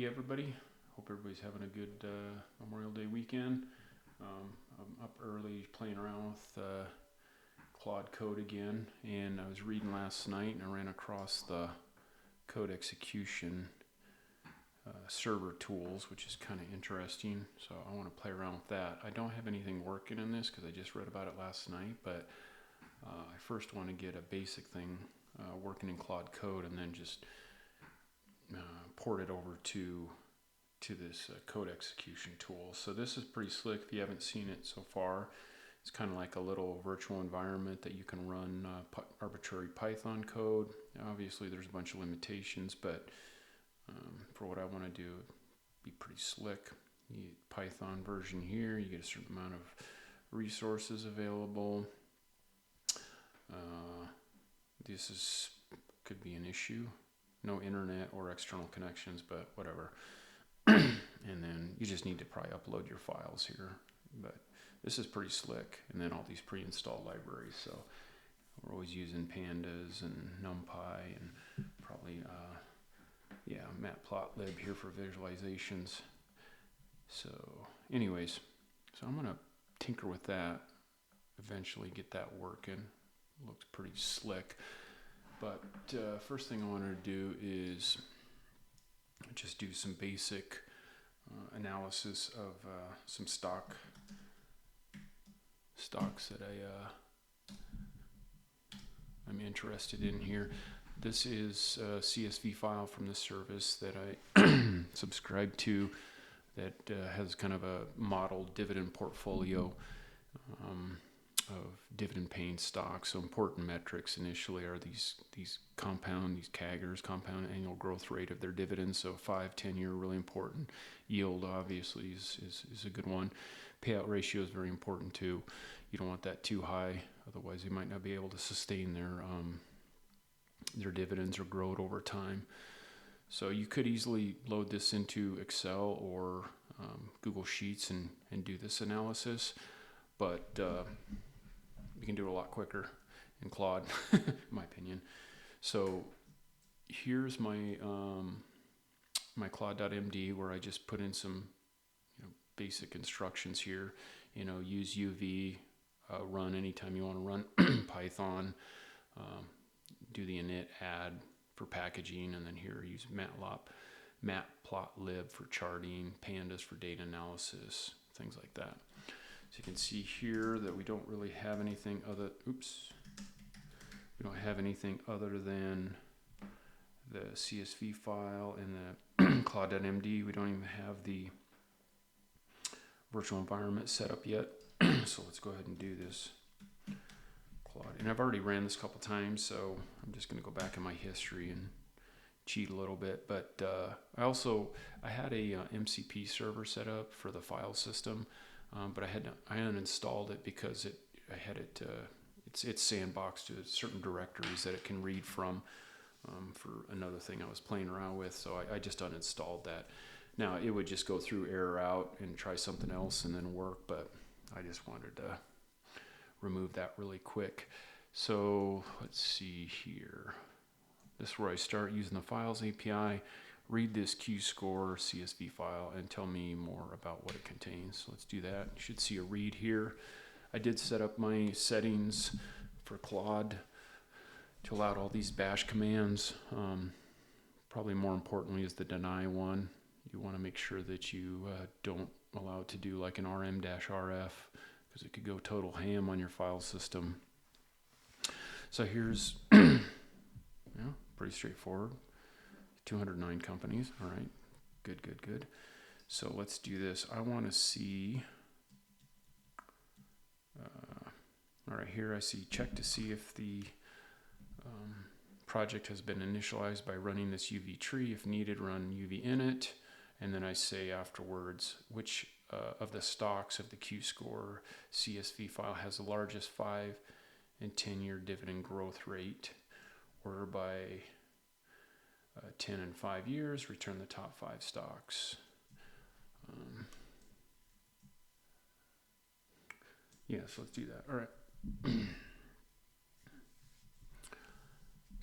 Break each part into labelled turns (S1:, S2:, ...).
S1: Alrighty, everybody. Hope everybody's having a good Memorial Day weekend. I'm up early playing around with Claude Code again, and I was reading last night and I ran across the code execution server tools, which is kind of interesting. So I want to play around with that. I don't have anything working in this because I just read about it last night, but I first want to get a basic thing working in Claude Code and then just port it over to this code execution tool. So this is pretty slick if you haven't seen it so far. It's kind of like a little virtual environment that you can run arbitrary Python code. Obviously there's a bunch of limitations, but for what I want to do, it'd be pretty slick. You get Python version here, you get a certain amount of resources available. This could be an issue. No internet or external connections, but whatever. And then you just need to probably upload your files here. But this is pretty slick. And then all these pre-installed libraries. So we're always using pandas and NumPy and probably, matplotlib here for visualizations. So anyways, so I'm going to tinker with that, eventually get that working. Looks pretty slick. But first thing I want to do is just do some basic analysis of some stocks that I'm interested in here. This is a CSV file from the service that I subscribe to that has kind of a model dividend portfolio of dividend paying stocks. So important metrics initially are these CAGRs, compound annual growth rate of their dividends. So 5-10 year, really important. Yield obviously is a good one. Payout ratio is very important too. You don't want that too high, otherwise you might not be able to sustain their dividends or grow it over time. So you could easily load this into Excel or Google Sheets and do this analysis, but you can do it a lot quicker in Claude, in my opinion. So here's my my Claude.md where I just put in some basic instructions here. Use UV, run anytime you want to run Python, do the init add for packaging, and then here use matplotlib for charting, pandas for data analysis, things like that. So you can see here that we don't really have anything other than the CSV file and the Claude.md. We don't even have the virtual environment set up yet. So let's go ahead and do this. Claude. And I've already ran this a couple times, so I'm just going to go back in my history and cheat a little bit. But I had a MCP server set up for the file system. But I uninstalled it because it's sandboxed to certain directories that it can read from for another thing I was playing around with. So I just uninstalled that. Now it would just go through error out and try something else and then work, but I just wanted to remove that really quick. So let's see here. This is where I start using the Files API. Read this QScore CSV file and tell me more about what it contains. So let's do that. You should see a read here. I did set up my settings for Claude to allow all these bash commands. Probably more importantly is the deny one. You want to make sure that you don't allow it to do like an rm-rf because it could go total ham on your file system. So here's pretty straightforward. 209 companies. All right. Good. So let's do this. I want to see. All right. Here I see check to see if the project has been initialized by running this UV tree. If needed, run UV init. And then I say afterwards which of the stocks of the QScore CSV file has the largest 5 and 10 year dividend growth rate. Order by 10 and 5 years, return the top 5 stocks. So let's do that. All right.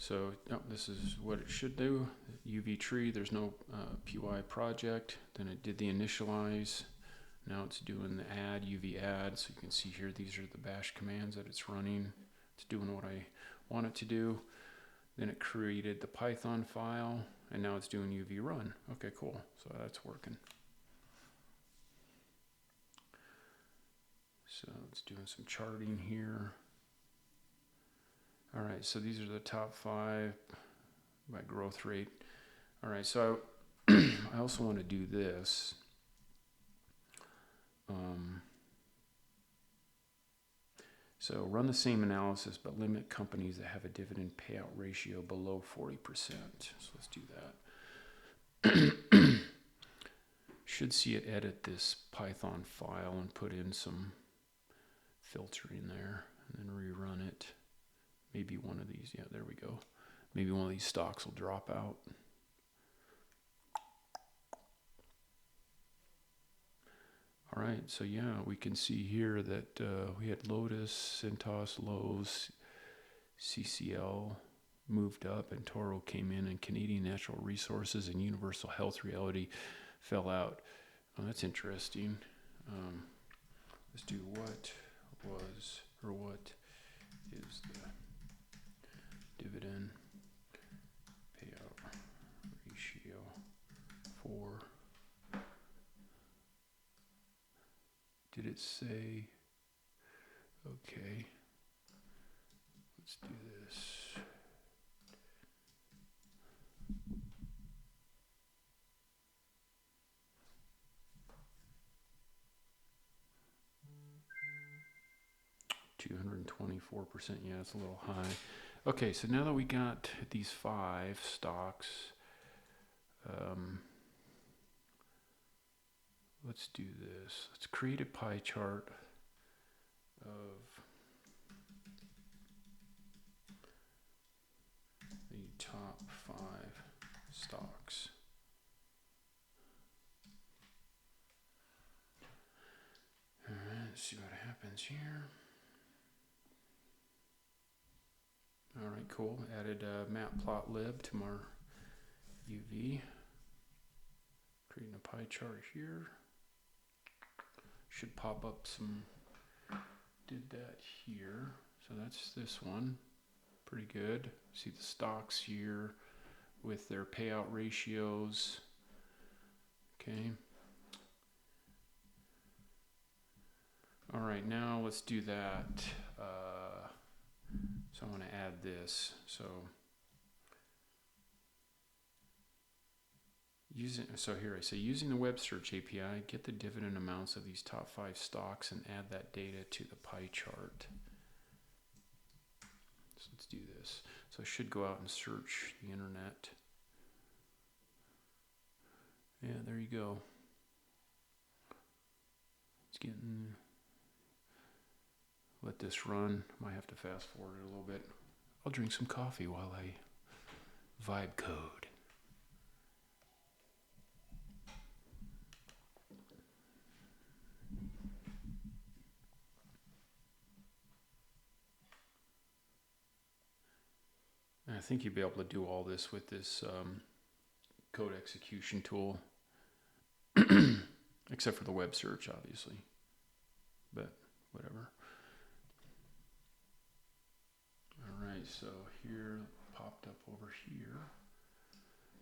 S1: So this is what it should do. UV tree, there's no PY project. Then it did the initialize. Now it's doing the add, UV add. So you can see here, these are the bash commands that it's running. It's doing what I want it to do. Then it created the Python file, and now it's doing UV run. Okay, cool. So that's working. So it's doing some charting here. All right, so these are the top 5 by growth rate. All right, so I also want to do this. So run the same analysis, but limit companies that have a dividend payout ratio below 40%. So let's do that. Should see it edit this Python file and put in some filter in there, and then rerun it. Maybe one of these, yeah, there we go. Maybe one of these stocks will drop out. All right, so yeah, we can see here that we had Lotus, Cintas, Lowe's, CCL moved up, and Toro came in, and Canadian Natural Resources and Universal Health Reality fell out. Oh, that's interesting. Let's do what is the dividend payout ratio for, did it say, okay, let's do this. $224%, yeah, it's a little high. Okay, so now that we got these 5 stocks, let's do this. Let's create a pie chart of the top 5 stocks. All right, let's see what happens here. All right, cool. Added matplotlib to our UV. Creating a pie chart here. Should pop up some, did that here. So that's this one. Pretty good. See the stocks here with their payout ratios. Okay. All right, now let's do that. So I want to add this. So here I say using the web search API, get the dividend amounts of these top 5 stocks and add that data to the pie chart. So let's do this. So I should go out and search the internet. Yeah, there you go. It's getting, let this run. Might have to fast forward it a little bit. I'll drink some coffee while I vibe code. And I think you'll be able to do all this with this code execution tool, except for the web search, obviously, but whatever. All right, so here, popped up over here.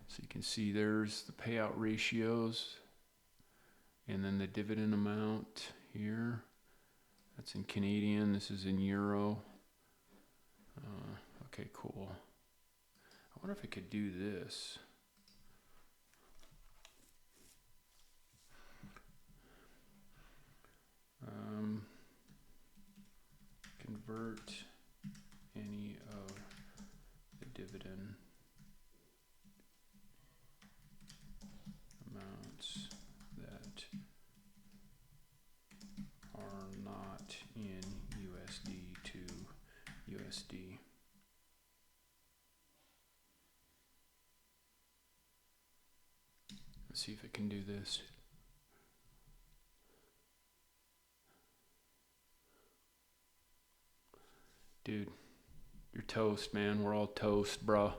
S1: So you can see there's the payout ratios, and then the dividend amount here. That's in Canadian, this is in Euro. Okay, cool. I wonder if I could do this. Convert any of the dividend amounts that are not in USD to USD. Let's see if it can do this. Dude, you're toast, man. We're all toast, bruh.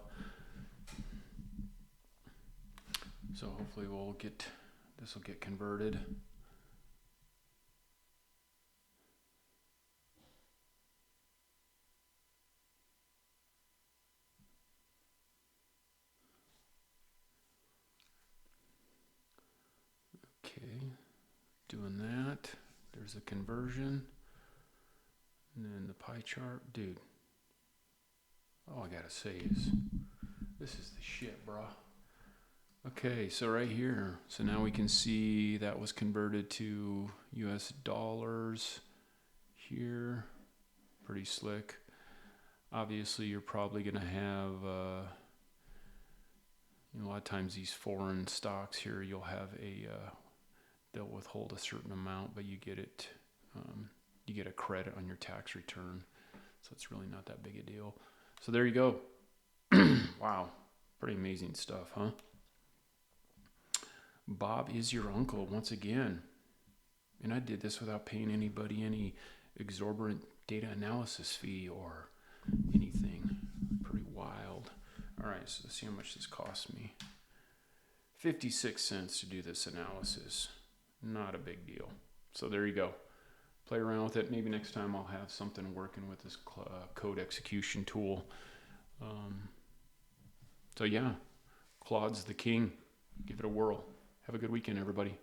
S1: So hopefully this will get converted. Okay, doing that. There's a conversion. And then the pie chart. Dude, all I gotta say is, this is the shit, bruh. Okay, so right here. So now we can see that was converted to US dollars here. Pretty slick. Obviously, you're probably gonna have, a lot of times these foreign stocks here, you'll have they'll withhold a certain amount, but you get it, you get a credit on your tax return. So it's really not that big a deal. So there you go. Wow. Pretty amazing stuff, huh? Bob is your uncle once again. And I did this without paying anybody any exorbitant data analysis fee or anything. Pretty wild. All right, so let's see how much this cost me. 56 cents to do this analysis. Not a big deal. So there you go. Play around with it. Maybe next time I'll have something working with this code execution tool. So yeah, Claude's the king. Give it a whirl. Have a good weekend, everybody.